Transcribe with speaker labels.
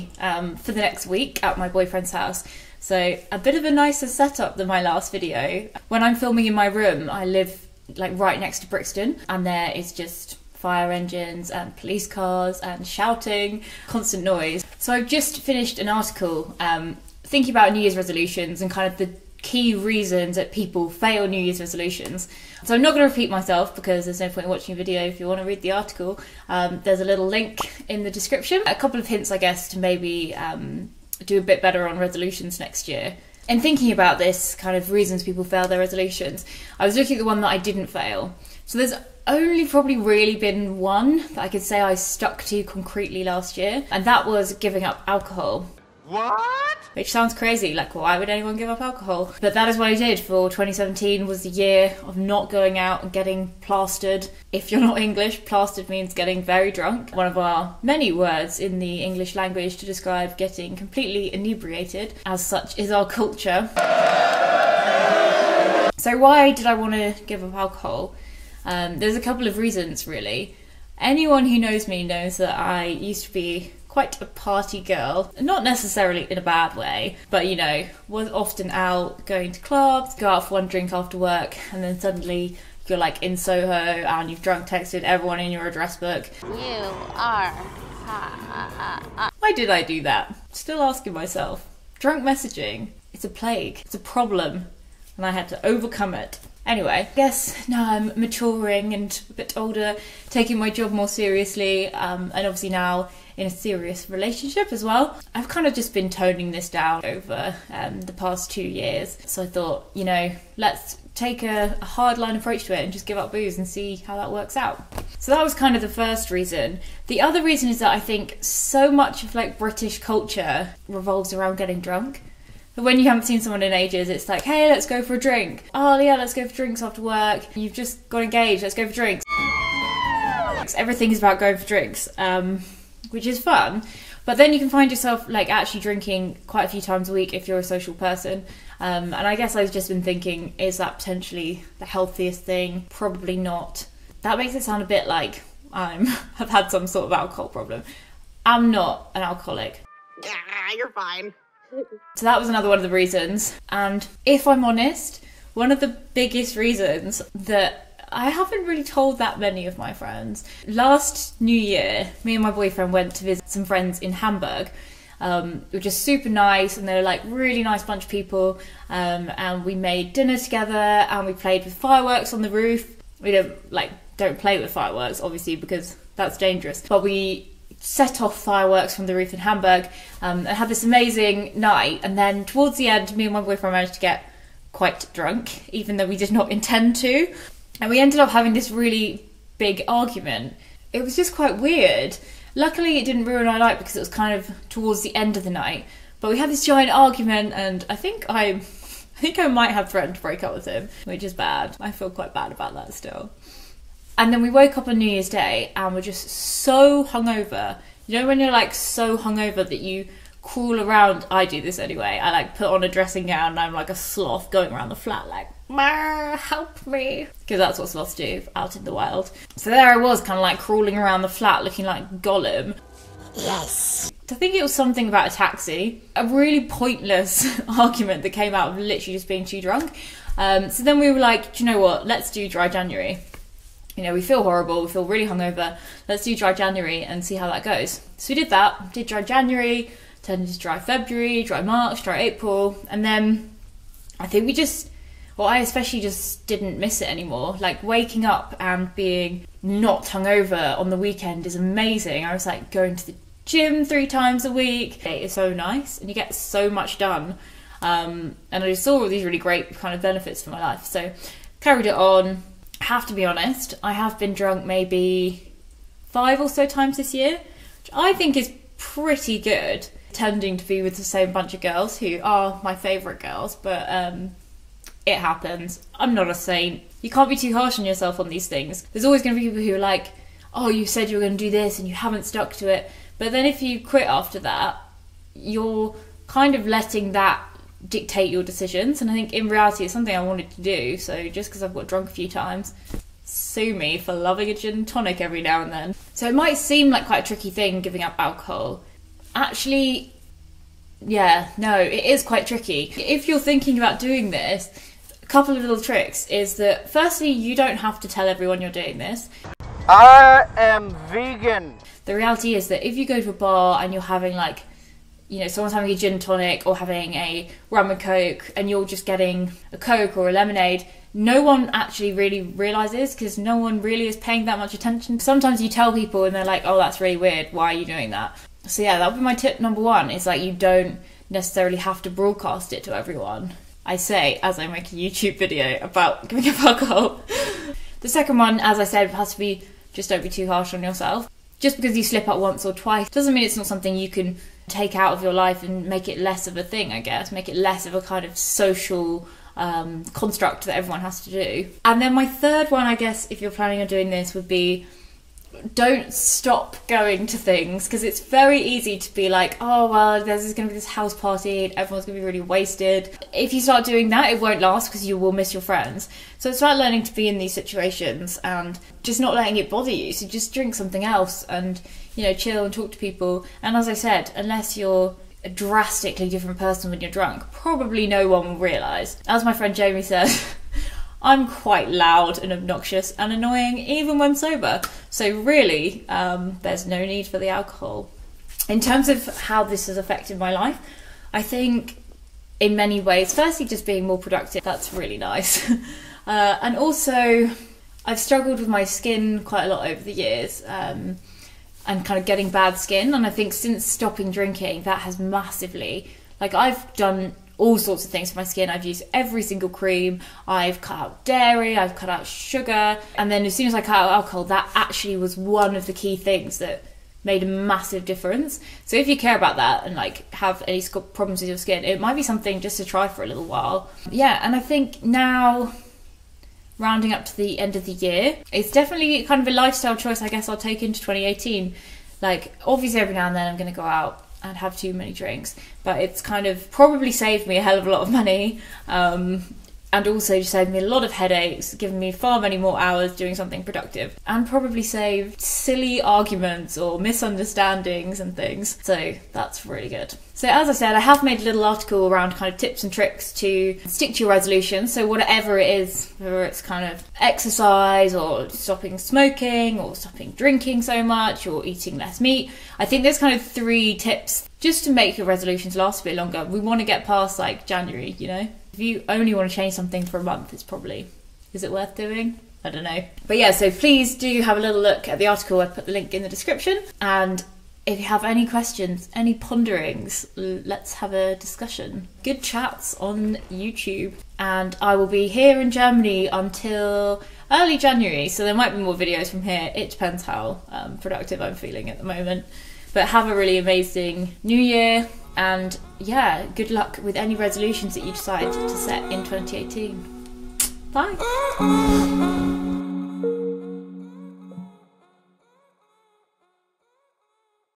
Speaker 1: company for the next week at my boyfriend's house. So a bit of a nicer setup than my last video. When I'm filming in my room, I live like right next to Brixton, and there is just fire engines and police cars and shouting, constant noise. So I've just finished an article thinking about New Year's resolutions and kind of the key reasons that people fail New Year's resolutions. So I'm not going to repeat myself because there's no point in watching a video if you want to read the article. There's a little link in the description. A couple of hints, I guess, to maybe do a bit better on resolutions next year. And thinking about this kind of reasons people fail their resolutions, I was looking at the one that I didn't fail. So there's only probably really been one that I could say I stuck to concretely last year, and that was giving up alcohol. What? Which sounds crazy, like why would anyone give up alcohol? But that is what I did for 2017, was the year of not going out and getting plastered. If you're not English, plastered means getting very drunk. One of our many words in the English language to describe getting completely inebriated. As such is our culture. So why did I want to give up alcohol? There's a couple of reasons really. Anyone who knows me knows that I used to be quite a party girl, not necessarily in a bad way, but you know, was often out going to clubs, go out for one drink after work, and then suddenly you're like in Soho and you've drunk texted everyone in your address book. You are. Why did I do that? Still asking myself. Drunk messaging, it's a plague, it's a problem, and I had to overcome it. Anyway, I guess now I'm maturing and a bit older, taking my job more seriously, and obviously now in a serious relationship as well. I've kind of just been toning this down over the past 2 years. So I thought, you know, let's take a hardline approach to it and just give up booze and see how that works out. So that was kind of the first reason. The other reason is that I think so much of like British culture revolves around getting drunk. But when you haven't seen someone in ages, it's like, hey, let's go for a drink. Oh yeah, let's go for drinks after work. You've just got engaged, let's go for drinks. Everything is about going for drinks, which is fun. But then you can find yourself like actually drinking quite a few times a week if you're a social person. And I guess I've just been thinking, is that potentially the healthiest thing? Probably not. That makes it sound a bit like I've had some sort of alcohol problem. I'm not an alcoholic.
Speaker 2: Yeah, you're fine.
Speaker 1: So that was another one of the reasons. And if I'm honest, one of the biggest reasons that I haven't really told that many of my friends. Last New Year, me and my boyfriend went to visit some friends in Hamburg. They were just super nice, and they were like really nice bunch of people. And we made dinner together, and we played with fireworks on the roof. We don't play with fireworks, obviously, because that's dangerous. But we set off fireworks from the roof in Hamburg and had this amazing night. And then towards the end, me and my boyfriend managed to get quite drunk, even though we did not intend to. And we ended up having this really big argument. It was just quite weird. Luckily, it didn't ruin our night because it was kind of towards the end of the night. But we had this giant argument, and I think I might have threatened to break up with him, which is bad. I feel quite bad about that still. And then we woke up on New Year's Day and we're just so hungover. You know when you're like so hungover that you crawl around? I do this anyway. I like put on a dressing gown and I'm like a sloth going around the flat like, help me. Because that's what sloths do out in the wild. So there I was kind of like crawling around the flat looking like Gollum. Yes. I think it was something about a taxi. A really pointless argument that came out of literally just being too drunk. So then we were like, do you know what? Let's do dry January. You know, we feel horrible, we feel really hungover. Let's do dry January and see how that goes. So we did that, did dry January, turned into dry February, dry March, dry April. And then I think I especially just didn't miss it anymore. Like waking up and being not hungover on the weekend is amazing. I was like going to the gym 3 times a week. It is so nice and you get so much done. And I just saw all these really great kind of benefits for my life. So carried it on. I have to be honest, I have been drunk maybe 5 or so times this year, which I think is pretty good, tending to be with the same bunch of girls who are my favourite girls, but it happens. I'm not a saint. You can't be too harsh on yourself on these things. There's always going to be people who are like, oh, you said you were going to do this and you haven't stuck to it, but then if you quit after that, you're kind of letting that dictate your decisions, and I think in reality it's something I wanted to do. So just because I've got drunk a few times, sue me for loving a gin and tonic every now and then. So it might seem like quite a tricky thing, giving up alcohol. actually, yeah, no, it is quite tricky. If you're thinking about doing this, a couple of little tricks is that firstly, you don't have to tell everyone you're doing this.
Speaker 3: I am vegan.
Speaker 1: The reality is that if you go to a bar and you're having like, you know, someone's having a gin tonic or having a rum and coke and you're just getting a coke or a lemonade, no one actually really realises because no one really is paying that much attention. Sometimes you tell people and they're like, oh, that's really weird, why are you doing that? So yeah, that would be my tip number one, is like you don't necessarily have to broadcast it to everyone. I say as I make a YouTube video about giving up alcohol. The second one, as I said, has to be just don't be too harsh on yourself. Just because you slip up once or twice doesn't mean it's not something you can take out of your life and make it less of a thing, I guess. Make it less of a kind of social construct that everyone has to do. And then my third one, I guess, if you're planning on doing this, would be don't stop going to things, because it's very easy to be like, oh well, there's going to be this house party and everyone's going to be really wasted. If you start doing that, it won't last because you will miss your friends. So start learning to be in these situations and just not letting it bother you. So just drink something else and, you know, chill and talk to people. And as I said, unless you're a drastically different person when you're drunk, probably no one will realise. As my friend Jamie said, I'm quite loud and obnoxious and annoying even when sober. So really, there's no need for the alcohol. In terms of how this has affected my life, I think in many ways, firstly just being more productive, that's really nice. And also, I've struggled with my skin quite a lot over the years, and kind of getting bad skin. And I think since stopping drinking, that has massively, like I've done all sorts of things for my skin. I've used every single cream, I've cut out dairy, I've cut out sugar, and then as soon as I cut out alcohol, that actually was one of the key things that made a massive difference. So if you care about that and like have any problems with your skin, it might be something just to try for a little while. Yeah, and I think now, rounding up to the end of the year, it's definitely kind of a lifestyle choice I guess I'll take into 2018. Like obviously every now and then I'm going to go out and have too many drinks, but it's kind of probably saved me a hell of a lot of money, and also just saved me a lot of headaches, given me far many more hours doing something productive, and probably saved silly arguments or misunderstandings and things. So that's really good. So as I said, I have made a little article around kind of tips and tricks to stick to your resolution. So whatever it is, whether it's kind of exercise or stopping smoking or stopping drinking so much or eating less meat, I think there's kind of 3 tips just to make your resolutions last a bit longer. We want to get past like January, you know? If you only want to change something for a month, it's probably, is it worth doing? I don't know. But yeah, so please do have a little look at the article. I put the link in the description. And if you have any questions, any ponderings, let's have a discussion. Good chats on YouTube. And I will be here in Germany until early January, so there might be more videos from here. It depends how productive I'm feeling at the moment. But have a really amazing new year. And yeah, good luck with any resolutions that you decide to set in 2018. Bye!